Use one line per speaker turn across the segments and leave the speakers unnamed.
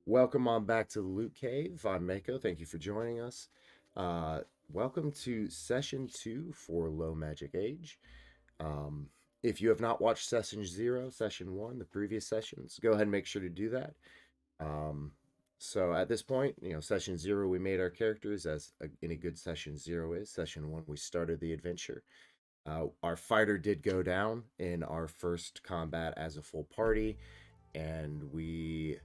Welcome on back to the Loot Cave. I'm Mako. Thank you for joining us. Uh, Welcome to session 2 for Low Magic Age. Um, if you have not watched session 0, session 1, the previous sessions, go ahead and make sure to do that. Um, so at this point, session 0, we made our characters as any good session 0 is. Session 1, we started the adventure. Our fighter did go down in our first combat as a full party, and we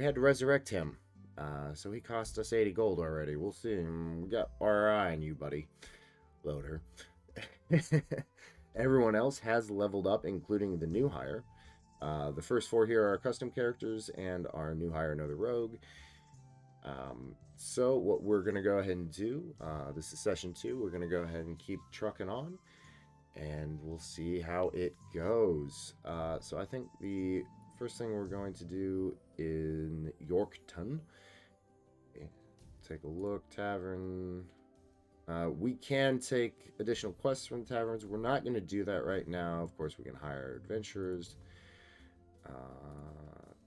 had to resurrect him. So he cost us 80 gold already. We'll see. We got our eye on you, buddy. Loader. Everyone else has leveled up, including the new hire. The first four here are custom characters, and our new hire, another rogue. So what we're gonna go ahead and do, this is session 2. We're gonna go ahead and keep trucking on, and we'll see how it goes. So I think the first thing we're going to do in Yorkton. Take a look. Tavern. We can take additional quests from the taverns. We're not going to do that right now. Of course, we can hire adventurers.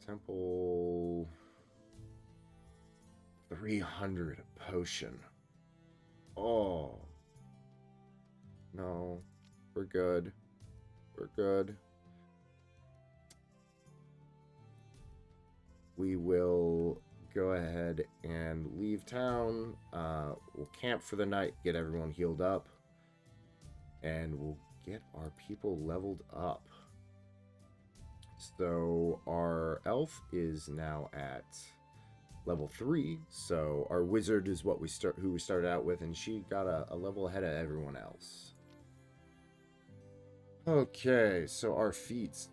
Temple. 300 potion. Oh. No. We're good. We're good. We will go ahead and leave town. We'll camp for the night, get everyone healed up, and we'll get our people leveled up. So our elf is now at level 3. So our wizard is who we started out with, and she got a level ahead of everyone else. Okay, so our feats.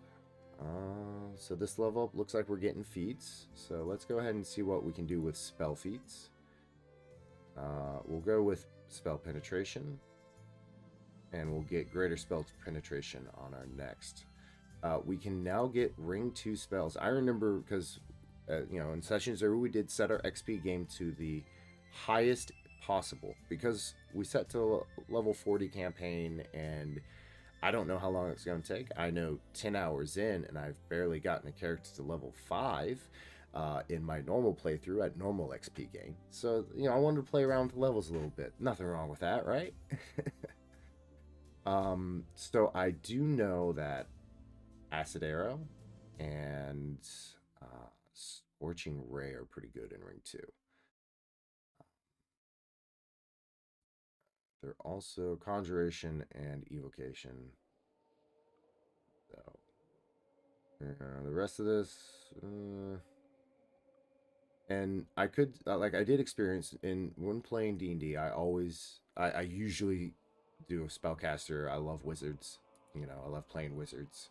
So this level up looks like we're getting feats. So let's go ahead and see what we can do with spell feats. We'll go with spell penetration, and we'll get greater spell penetration on our next. We can now get ring 2 spells. I remember because, in sessions there we did set our XP game to the highest possible because we set to level 40 campaign, and I don't know how long it's going to take. I know 10 hours in, and I've barely gotten a character to level 5 in my normal playthrough at normal XP game. So, I wanted to play around with the levels a little bit. Nothing wrong with that, right? So I do know that Acid Arrow and Scorching Ray are pretty good in Ring 2. They're also Conjuration and Evocation. So, the rest of this, and I could I did experience when playing D&D. I usually do a spellcaster. I love wizards. I love playing wizards,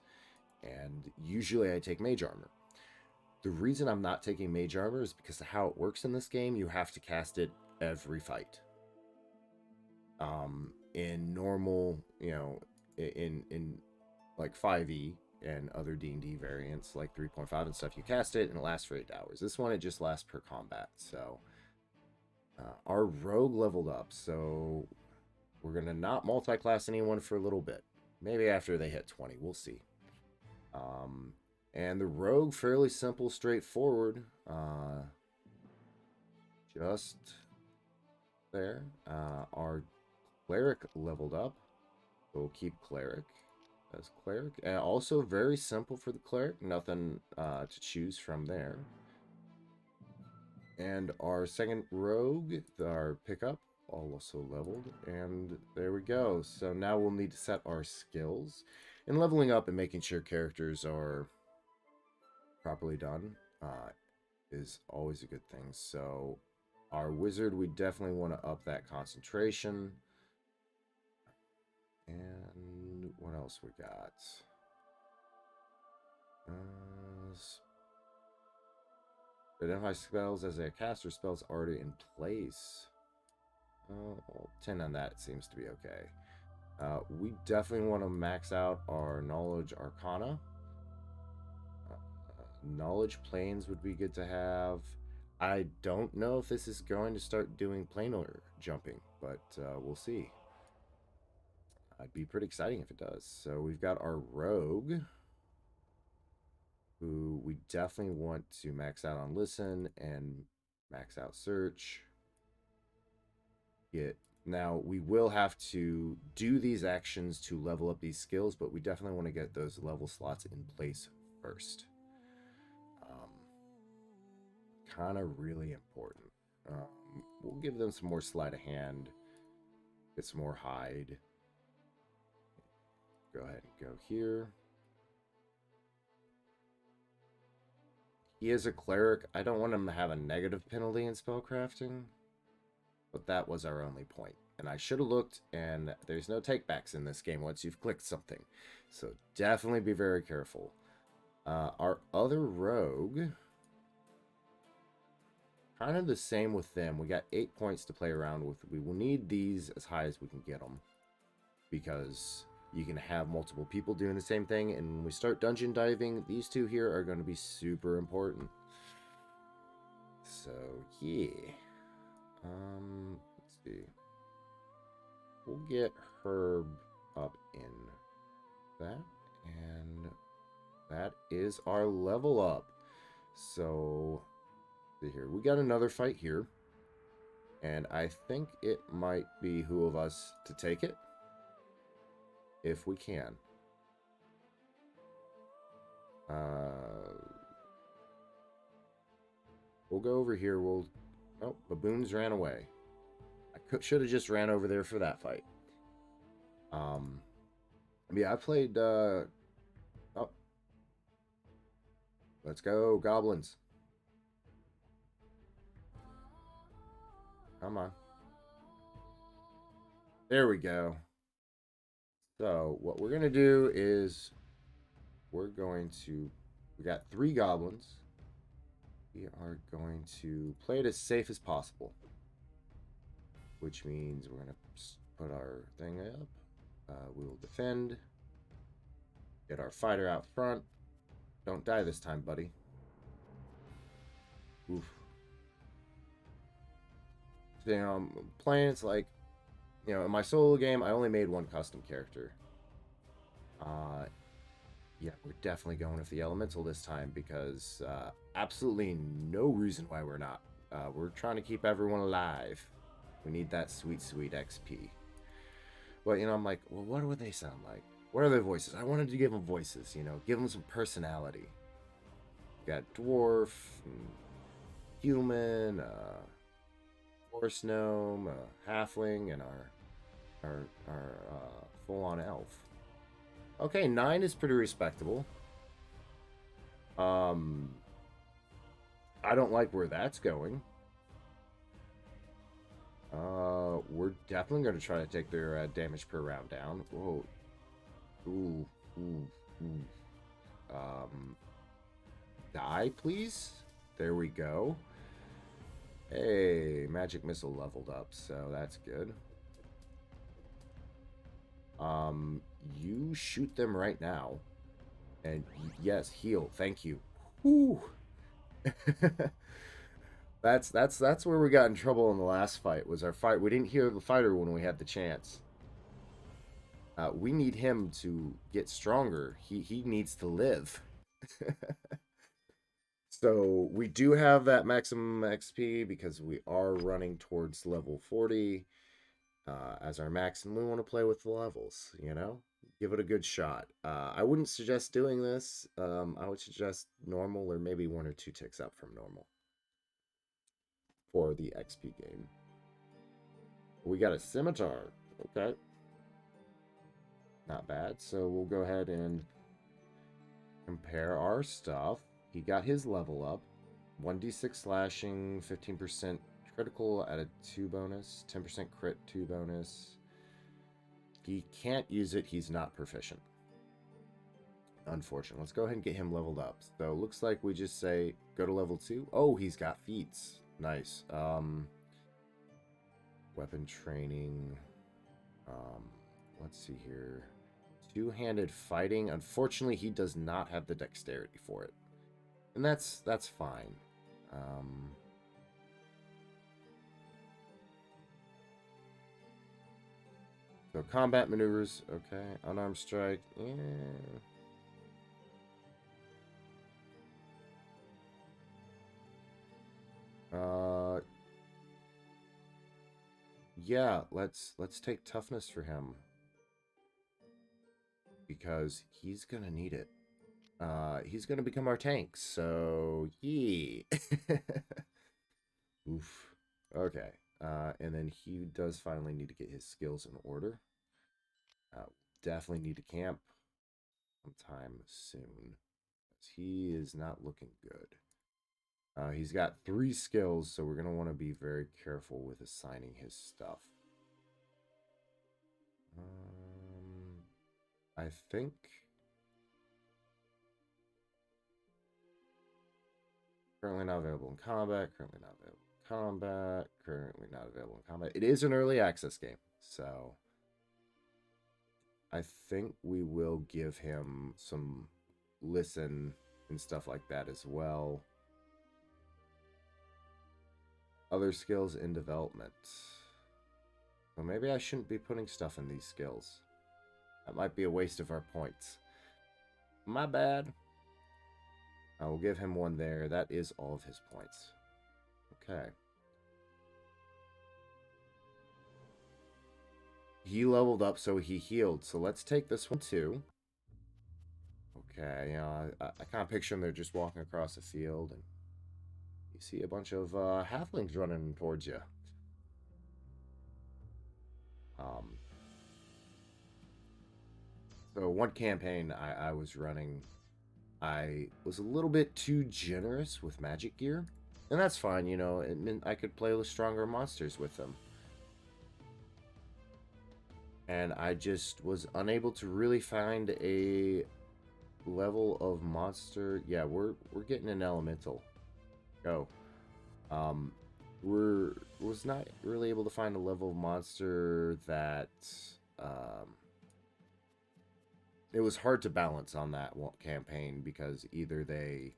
and usually I take mage armor. The reason I'm not taking mage armor is because of how it works in this game. You have to cast it every fight. In normal, in like 5e and other D&D variants like 3.5 and stuff, you cast it and it lasts for 8 hours. This one, it just lasts per combat. So our rogue leveled up, so we're gonna not multi-class anyone for a little bit. Maybe after they hit 20, we'll see. And the rogue, fairly simple, straightforward. Just there. Our cleric leveled up. We'll keep cleric as cleric. And also very simple for the cleric. Nothing to choose from there. And our second rogue, our pickup, also leveled. And there we go. So now we'll need to set our skills. And leveling up and making sure characters are properly done is always a good thing. So our wizard, we definitely want to up that concentration. And what else we got? Identify spells as a caster spells already in place. 10 on that seems to be okay. We definitely want to max out our knowledge arcana. Knowledge planes would be good to have. I don't know if this is going to start doing planar jumping, but we'll see. It'd be pretty exciting if it does. So we've got our rogue. we definitely want to max out on listen and max out search. Now, we will have to do these actions to level up these skills, but we definitely want to get those level slots in place first. Kind of really important. We'll give them some more sleight of hand. Get some more hide. Go ahead and go here. He is a cleric. I don't want him to have a negative penalty in spellcrafting. But that was our only point. And I should have looked, and there's no takebacks in this game once you've clicked something. So definitely be very careful. Our other rogue, kind of the same with them. We got 8 points to play around with. We will need these as high as we can get them. Because you can have multiple people doing the same thing. And when we start dungeon diving, these two here are going to be super important. So, yeah. Let's see. We'll get Herb up in that, and that is our level up. So, see here, we got another fight here, and I think it might behoove us to take it if we can. We'll go over here. Oh, baboons ran away. I should have just ran over there for that fight. Yeah, I played, oh. Let's go, goblins. Come on. There we go. So, what we're going to do is we got 3 goblins. We are going to play it as safe as possible. Which means we're going to put our thing up. We will defend. Get our fighter out front. Don't die this time, buddy. Oof. So, you know, I'm playing, it's like, you know, in my solo game, I only made 1 custom character. Yeah, we're definitely going with the elemental this time because absolutely no reason why we're not. We're trying to keep everyone alive. We need that sweet, sweet XP. But, you know, I'm like, well, what would they sound like? What are their voices? I wanted to give them voices, you know, give them some personality. We got dwarf, human, horse gnome, halfling, and our full-on elf. Okay, 9 is pretty respectable. I don't like where that's going. We're definitely going to try to take their damage per round down. Whoa. Ooh. Die, please? There we go. Hey, magic missile leveled up, so that's good. You shoot them right now. And yes, heal. Thank you. Whew. That's where we got in trouble in the last fight. Was our fight? We didn't hear the fighter when we had the chance. We need him to get stronger. He needs to live. So we do have that maximum XP because we are running towards level 40 as our max, and we want to play with the levels, you know? Give it a good shot. I wouldn't suggest doing this. I would suggest normal or maybe 1 or 2 ticks up from normal for the XP game. We got a scimitar. Okay. Not bad. So we'll go ahead and compare our stuff. He got his level up. 1d6 slashing, 15% critical at a 2 bonus, 10% crit 2 bonus. He can't use it. He's not proficient. Unfortunate. Let's go ahead and get him leveled up. So looks like we just say go to level 2. Oh, he's got feats. Nice. Weapon training. Let's see here. 2-handed fighting. Unfortunately, he does not have the dexterity for it. And that's fine. So combat maneuvers, okay. Unarmed strike, yeah. Yeah, let's take toughness for him because he's gonna need it. He's gonna become our tank, so yeah. Oof. Okay. And then he does finally need to get his skills in order. Uh, Definitely need to camp sometime soon. He is not looking good. He's got 3 skills, so we're gonna want to be very careful with assigning his stuff. I think currently not available in combat. Currently not available in combat. Currently not available in combat. It is an early access game, so I think we will give him some listen and stuff like that as well. Other skills in development. So maybe I shouldn't be putting stuff in these skills. That might be a waste of our points. My bad. I will give him 1 there. That is all of his points. Okay. He leveled up, so he healed. So let's take this one too. Okay, you know, I kind of picture him. They're just walking across the field, and you see a bunch of halflings running towards you. Um, so one campaign I was running, I was a little bit too generous with magic gear, and that's fine. You know, it meant I could play with stronger monsters with them. And I just was unable to really find a level of monster. Yeah, we're getting an elemental. Go. Um, was not really able to find a level of monster that it was hard to balance on that campaign because either they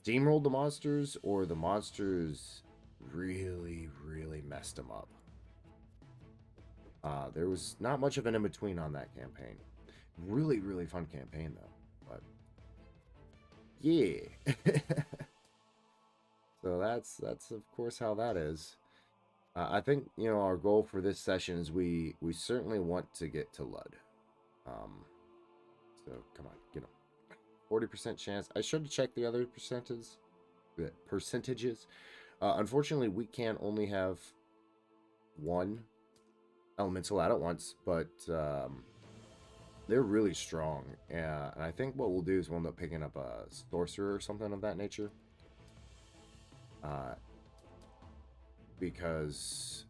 steamrolled the monsters or the monsters really messed them up. There was not much of an in-between on that campaign. Really fun campaign, though. But, yeah. So that's of course how that is. I think, you know, our goal for this session is we certainly want to get to Lud. So, come on, get them. 40% chance. I should have checked the other percentages. Unfortunately, we can only have 1 elemental out at once, but they're really strong. And I think what we'll do is we'll end up picking up a sorcerer or something of that nature. Because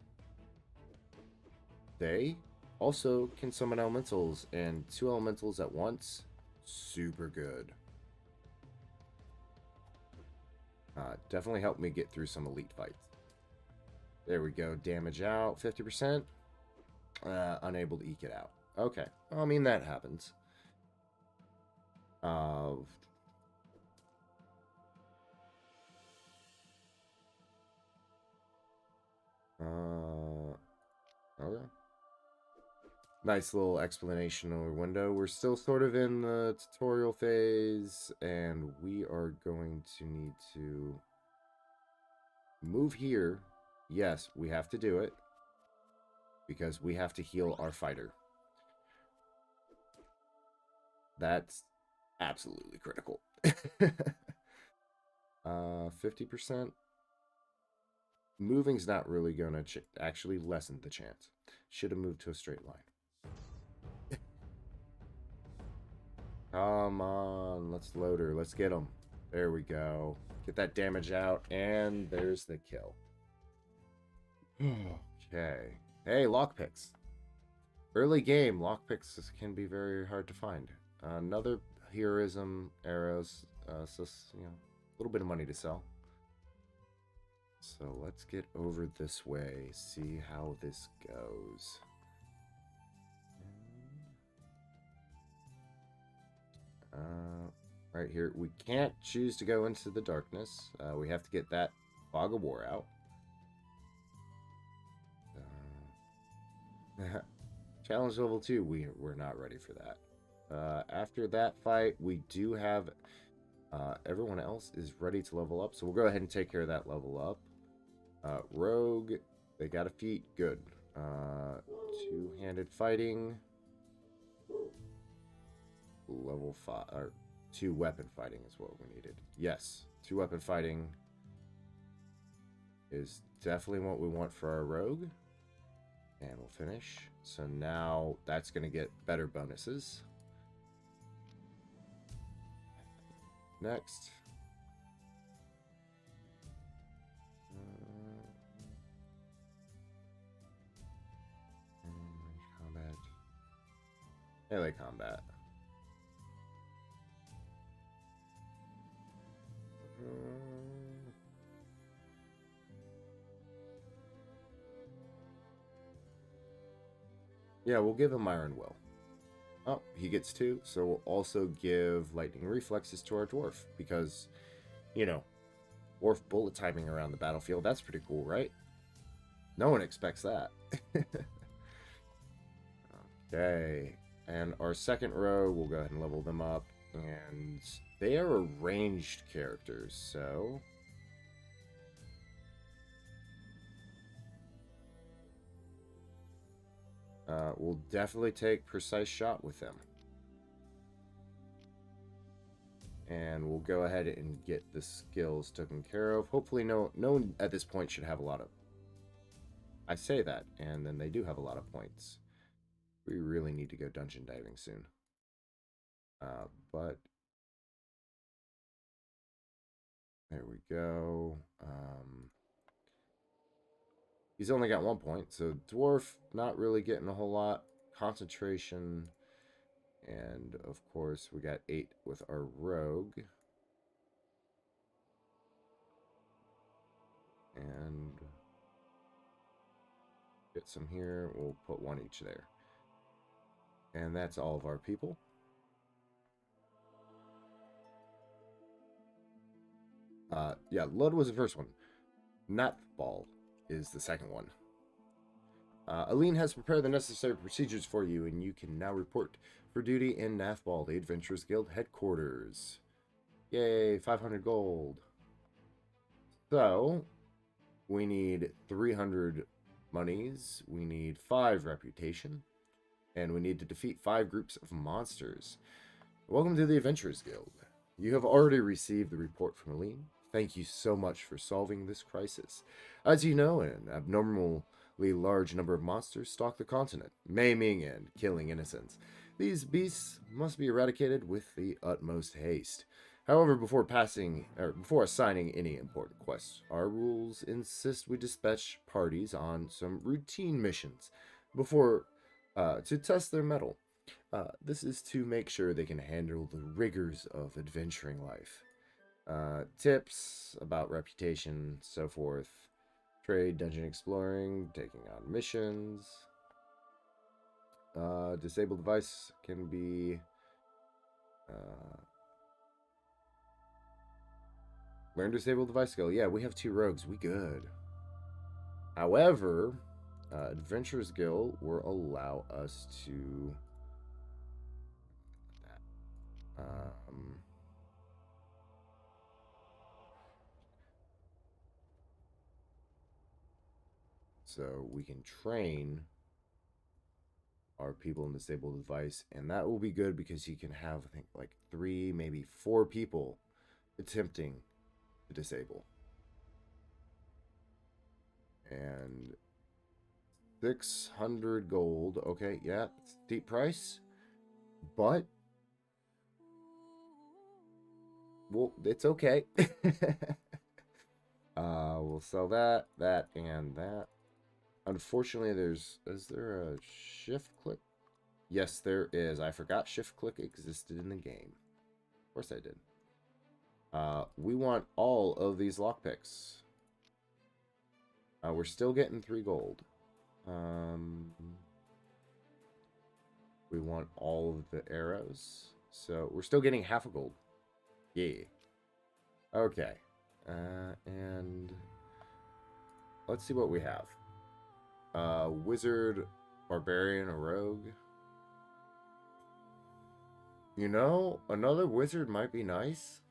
they also can summon elementals, and 2 elementals at once, super good. Definitely helped me get through some elite fights. There we go. Damage out 50%. Unable to eke it out. Okay. Well, I mean, that happens. Okay. Nice little explanation or window. We're still sort of in the tutorial phase, and we are going to need to move here. Yes, we have to do it because we have to heal our fighter. That's absolutely critical. 50%. Moving's not really going to actually lessen the chance. Should have moved to a straight line. Come on, let's load her. Let's get him. There we go. Get that damage out, and there's the kill. Okay. Hey, lockpicks. Early game, lockpicks can be very hard to find. Another heroism, arrows, so, you know, a little bit of money to sell. So let's get over this way, see how this goes. Right here, we can't choose to go into the darkness. We have to get that fog of war out. Challenge level 2, we're not ready for that. After that fight, we do have everyone else is ready to level up, so we'll go ahead and take care of that level up. Rogue, they got a feat, good. Two-handed fighting. Level 5, or two-weapon fighting is what we needed. Yes, two-weapon fighting is definitely what we want for our rogue. And we'll finish. So now that's going to get better bonuses. Next. Combat. Melee combat. Yeah, we'll give him Iron Will. Oh, he gets 2, so we'll also give Lightning Reflexes to our Dwarf, because, you know, Dwarf bullet timing around the battlefield, that's pretty cool, right? No one expects that. Okay, and our second row, we'll go ahead and level them up, and they are ranged characters, so... we'll definitely take Precise Shot with them. And we'll go ahead and get the skills taken care of. Hopefully no one at this point should have a lot of... I say that, and then they do have a lot of points. We really need to go dungeon diving soon. But... there we go. He's only got 1 point, so Dwarf not really getting a whole lot. Concentration, and of course we got 8 with our Rogue. And get some here, we'll put 1 each there. And that's all of our people. Yeah, Lud was the first one. Nathball is the second one. Aline has prepared the necessary procedures for you, and you can now report for duty in Nathball, the Adventurers Guild headquarters. Yay, 500 gold. So, we need 300 monies, we need 5 reputation, and we need to defeat 5 groups of monsters. Welcome to the Adventurers Guild. You have already received the report from Aline. Thank you so much for solving this crisis. As you know, an abnormally large number of monsters stalk the continent, maiming and killing innocents. These beasts must be eradicated with the utmost haste. However, before assigning any important quests, our rules insist we dispatch parties on some routine missions to test their mettle. This is to make sure they can handle the rigors of adventuring life. Tips about reputation, so forth. Trade, dungeon exploring, taking on missions. Disabled device can be... learn disabled device skill. Yeah, we have 2 rogues. We good. However, Adventurers Guild will allow us to... so we can train our people in disabled device, and that will be good because you can have, I think, like 3, maybe 4 people attempting to disable. And 600 gold. Okay, yeah, steep price, but well, it's okay. We'll sell that, and that. Unfortunately, is there a shift click? Yes, there is. I forgot shift click existed in the game. Of course I did. We want all of these lockpicks. We're still getting 3 gold. We want all of the arrows. So we're still getting half a gold. Yeah. Okay. And let's see what we have. Wizard, barbarian, or rogue. You know, another wizard might be nice.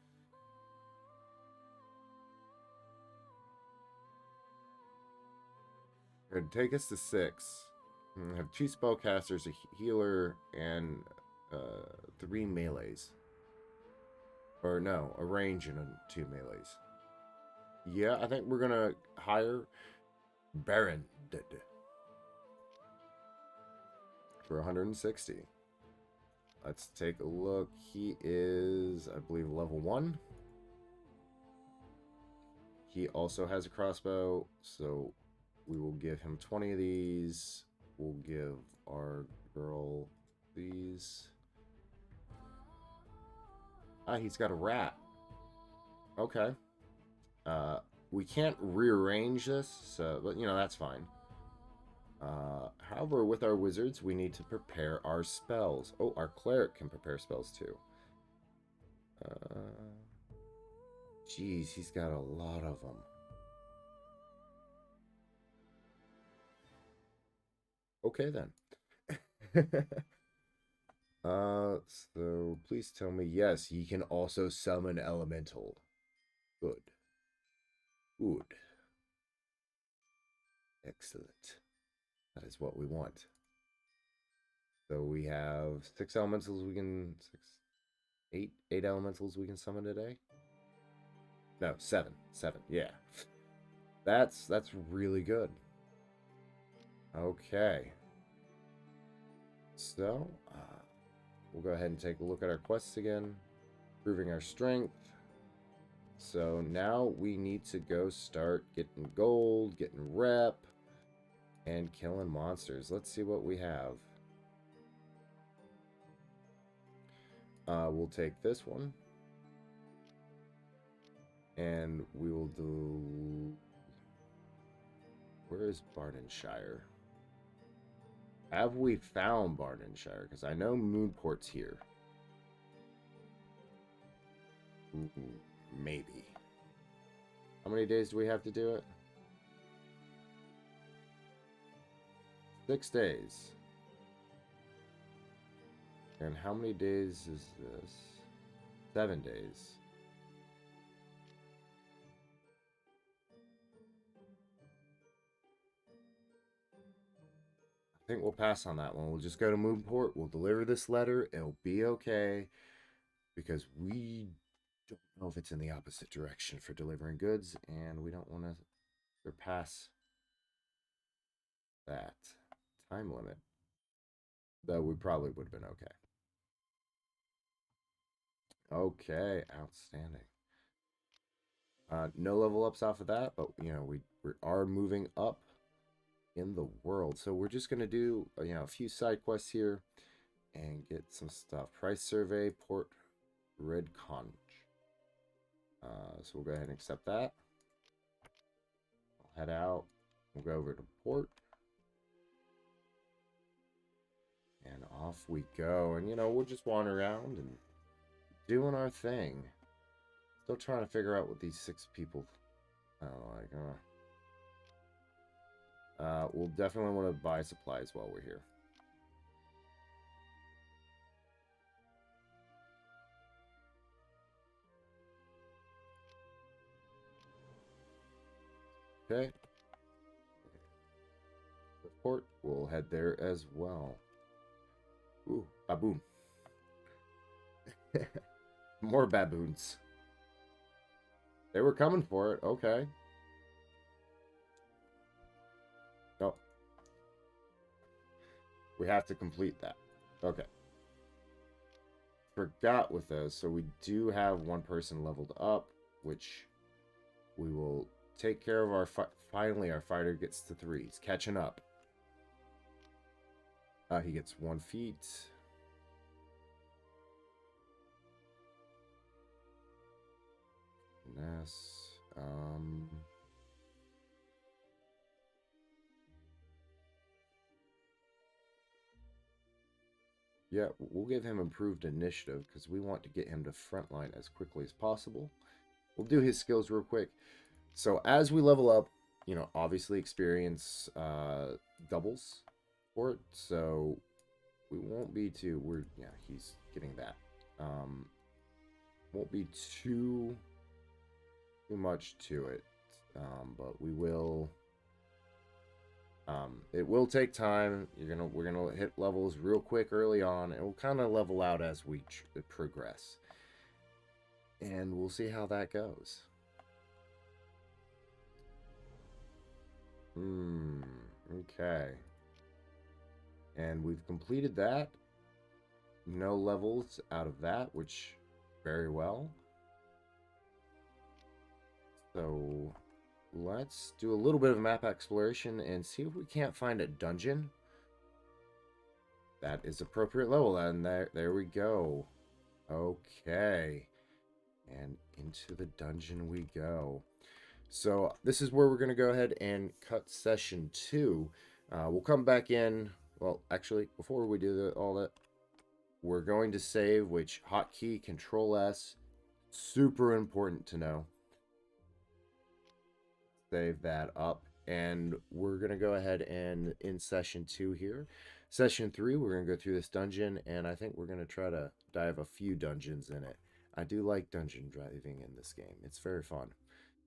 Could take us to 6. Have 2 spellcasters, a healer, and 3 melees. Or no, a range and 2 melees. Yeah, I think we're gonna hire Baron for 160. Let's take a look. He is, I believe, level 1. He also has a crossbow, so we will give him 20 of these. We'll give our girl these. Ah, he's got a rat. Okay. We can't rearrange this, so, but, you know, that's fine. However, with our wizards, we need to prepare our spells. Oh, our cleric can prepare spells too. Geez, he's got a lot of them. Okay, then. So please tell me, yes, he can also summon elemental. Good. Good. Excellent. That is what we want. So we have 6 elementals we can... 8 elementals we can summon today? No, 7. 7, yeah. That's really good. Okay. So, we'll go ahead and take a look at our quests again. Proving our strength. So now we need to go start getting gold, getting rep, and killing monsters. Let's see what we have. We'll take this one. And we will do... Where is Bardenshire? Have we found Bardenshire? Because I know Moonport's here. Ooh, maybe. How many days do we have to do it? 6 days. And how many days is this? 7 days. I think we'll pass on that one. We'll just go to Moonport. We'll deliver this letter. It'll be okay. Because we don't know if it's in the opposite direction for delivering goods. And we don't want to surpass that time limit. Though we probably would have been okay. Okay, outstanding. No level ups off of that, but you know we are moving up in the world. So we're just gonna do a few side quests here and get some stuff. Price survey, port, red conch. So we'll go ahead and accept that. We'll head out. We'll go over to port. And off we go. And we'll just wander around and doing our thing. Still trying to figure out what these 6 people like. We'll definitely want to buy supplies while we're here. Okay. Port, we'll head there as well. Ooh, baboon. More baboons. They were coming for it. Okay. Oh. We have to complete that. Okay. Forgot with those. So we do have one person leveled up, which we will take care of. Our finally, our fighter gets to 3. He's catching up. He gets 1 feat. Finesse. Yeah, we'll give him improved initiative because we want to get him to frontline as quickly as possible. We'll do his skills real quick. So as we level up, obviously experience doubles for it. So we won't be too... he's getting that. Won't be too much to it. But we will It will take time. We're gonna hit levels real quick early on. It will kind of level out as we progress, and we'll see how that goes. Okay. And we've completed that. No levels out of that, which very well. So let's do a little bit of map exploration and see if we can't find a dungeon that is appropriate level. And there we go. Okay. And into the dungeon we go. So this is where we're going to go ahead and cut session 2. We'll come back in. Well, actually, before we do all that, we're going to save, which hotkey Control S, super important to know. Save that up, and we're going to go ahead and in session 2 here. Session 3, we're going to go through this dungeon, and I think we're going to try to dive a few dungeons in it. I do like dungeon driving in this game. It's very fun.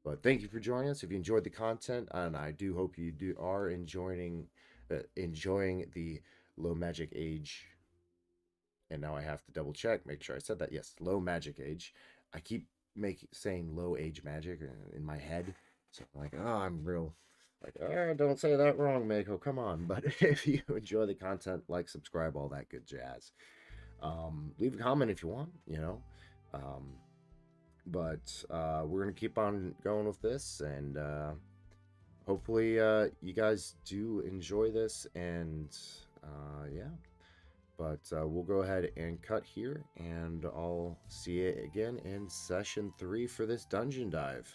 But thank you for joining us. If you enjoyed the content, and I do hope you are enjoying the low magic age. And now I have to double check, make sure I said that. Yes, low magic age. I keep saying low age magic in my head. So I'm like, oh, I'm real. Like, oh, don't say that wrong, Mako. Come on. But if you enjoy the content, like, subscribe, all that good jazz. Leave a comment if you want, you know. But we're going to keep on going with this. And hopefully you guys do enjoy this. And yeah. But we'll go ahead and cut here, and I'll see you again in session 3 for this dungeon dive.